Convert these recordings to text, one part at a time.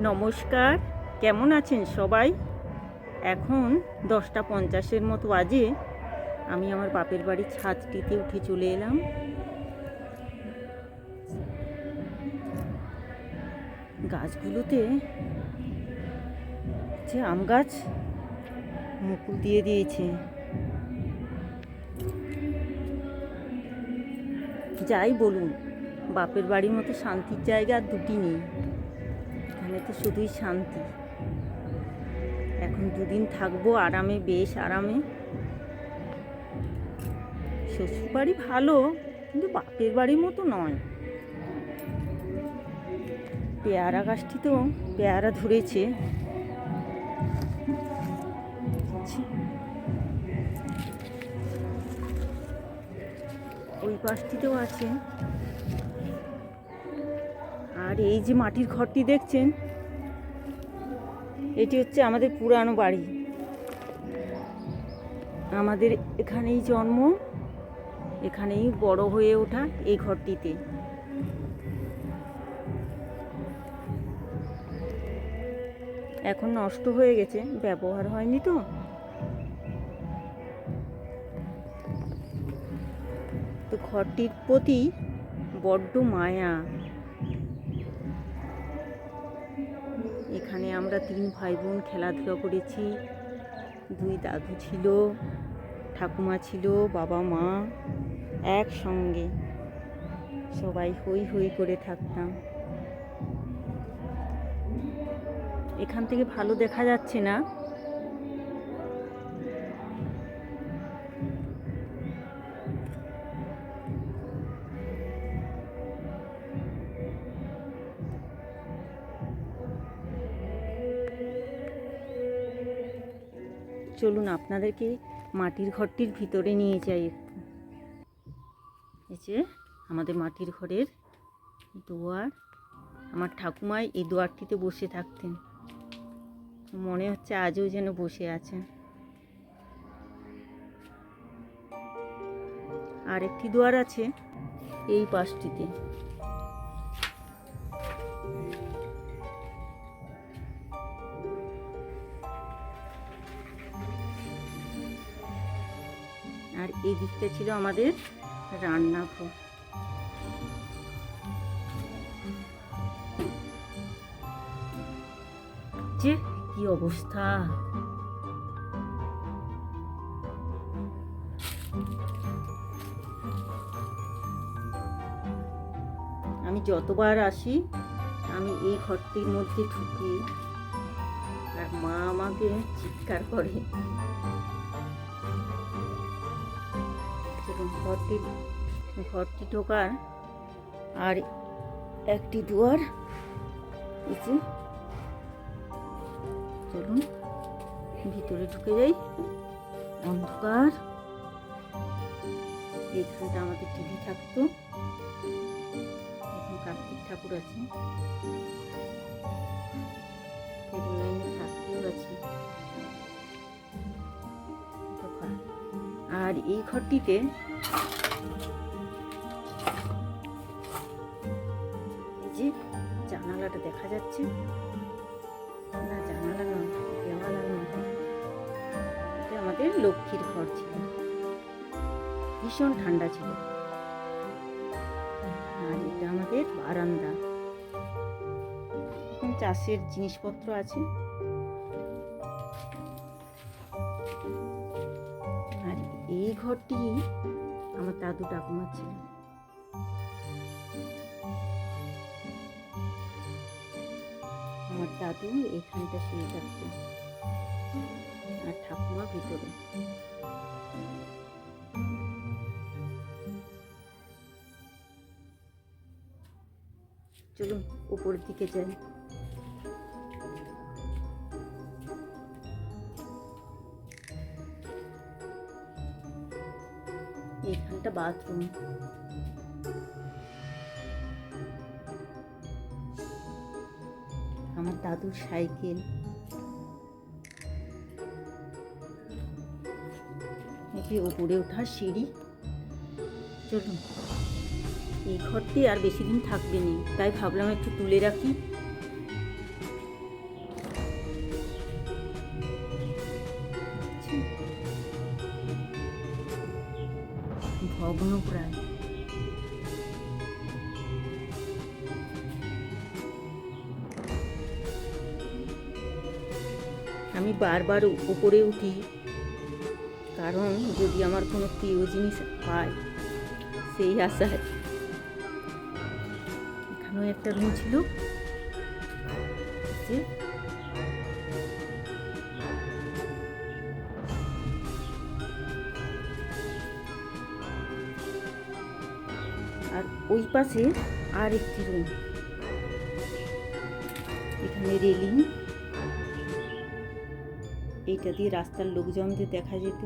নমস্কার, কেমন আছেন সবাই? এখন 10:50 মতো বাজে। আমি আমার বাপের বাড়ির ছাদটিতে উঠে চলে এলাম। গাছগুলোতে যে আম গাছ মুকুল দিয়ে দিয়েছে। যাই বলুন, বাপের বাড়ির মতো শান্তির জায়গা আর দুটি নেই। এখানে তো শুধুই শান্তি। এখন দুদিন থাকবো আরামে, বেশ আরামে। শ্বশুর বাড়ি ভালো, কিন্তু বাপের বাড়ির মতো নয়। পেয়ারা গাছটিতেও পেয়ারা ধরেছে। ওই পাশটিতেও আছে। আর এই যে মাটির ঘরটি দেখছেন, এটি হচ্ছে আমাদের পুরানো বাড়ি। আমাদের এখানেই জন্ম, এখানেই বড় হয়ে ওঠা এই ঘরটিতে। এখন নষ্ট হয়ে গেছে, ব্যবহার হয়নি তো। তো ঘরটির প্রতি বড্ড মায়া। এখানে আমরা 3 ভাই বোন খেলাধুলা করেছি। 2 দাদু ছিল, ঠাকুমা ছিল, বাবা মা একসঙ্গে সবাই হই হই করে থাকতাম। এখান থেকে ভালো দেখা যাচ্ছে না। চলুন আপনাদেরকে মাটির ঘরটির ভিতরে নিয়ে যাই একটু। এই যে আমাদের মাটির ঘরের দুয়ার। আমার ঠাকুমাই এই দুয়ারটিতে বসে থাকতেন। মনে হচ্ছে আজও যেন বসে আছেন। আর একটি দুয়ার আছে এই পাশটিতে। আর এই দিকটা ছিল আমাদের রান্নাঘর। যে কি অবস্থা! আমি যতবার আসি, আমি এই ঘরটির মধ্যে ঢুকি আর মা আমাকে চিৎকার করে। ঘরটি ঢোকার আর একটি দুয়ার। চলুন ভিতরে ঢুকে যাই। অন্ধকার। এইখানটা আমাদের টিভি থাকতো। এখন কার্তিক ঠাকুর আছে, আছে। আর এই ঘরটিতে এই যে জানালাটা দেখা যাচ্ছে না, জানালা নয়, দেওয়ালা নয়, এটা আমাদের লক্ষ্মীর ঘর ছিল। ভীষণ ঠান্ডা ছিল। আর এটা আমাদের বারান্দা। এখন চাষের জিনিসপত্র আছে। আর এই ঘরটি আমার দাদু ঠাকুমা ছিল। আমার দাদু এখানটা শুয়ে থাকতেন আর ঠাকুমা ভিতরে। চলুন উপরের দিকে যাই। এখানটা বাথরুম। আমার দাদুর সাইকেল। এটি উপরে ওঠার সিঁড়ি। চলুন, এই ঘরটি আর বেশি দিন থাকবে না, তাই ভাবলাম একটু তুলে রাখি। ভগ্ন প্রায়। আমি বারবার উপরে উঠি, কারণ যদি আমার কোনো প্রিয় জিনিস পাই সেই আশায়। এখানেও একটা রুম ছিল, যে আর ওই পাশে আর একটি রুম। এখানে রেলিং, এইটা দিয়ে রাস্তার লোকজনদের দেখা যেত।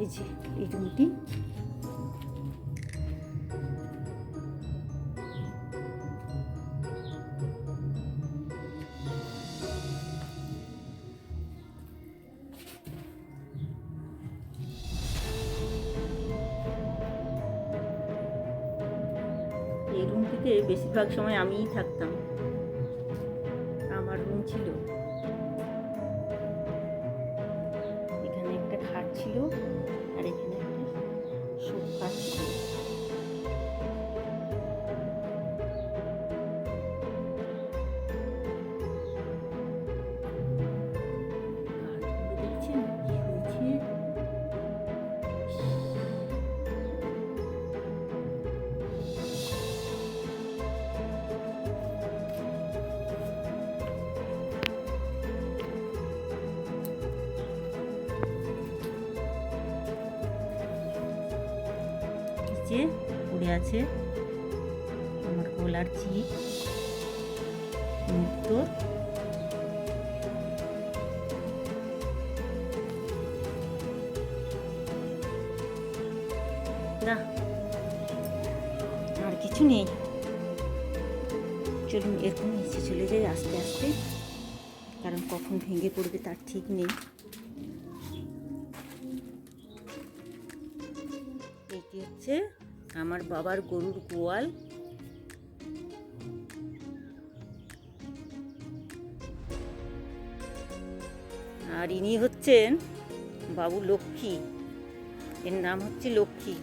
এই যে এই রুমটি, এই রুমটিতে বেশিরভাগ সময় আমিই থাকতাম, আমার রুম ছিল। এখানে একটা খাট ছিল, আর এখানে একটা সোফা ছিল। দেখছেন কি হয়েছে? যে পড়ে আছে আমার গলার চিপ, মুক্ত। না, আর কিছু নেই। চলুন এরকম নিচে চলে যাই আস্তে আস্তে, কারণ কখন ভেঙে পড়বে তার ঠিক নেই। এইটি হচ্ছে আমার বাবার গরুর গোয়াল। আর ইনি হচ্ছেন বাবু লক্ষ্মী, এর নাম হচ্ছে লক্ষ্মী।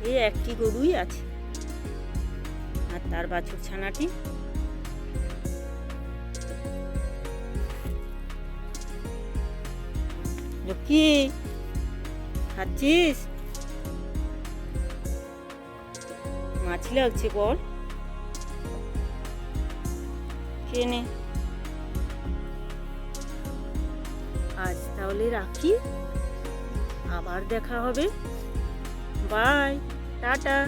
এই একটি গরুই আছে, আর তার বাছুর ছানাটি। লক্ষ্মী, খাচ্ছিস? মাছি লাগছে বল, খেয়ে নে। আজ তাহলে রাখি, আবার দেখা হবে। Bye, tata.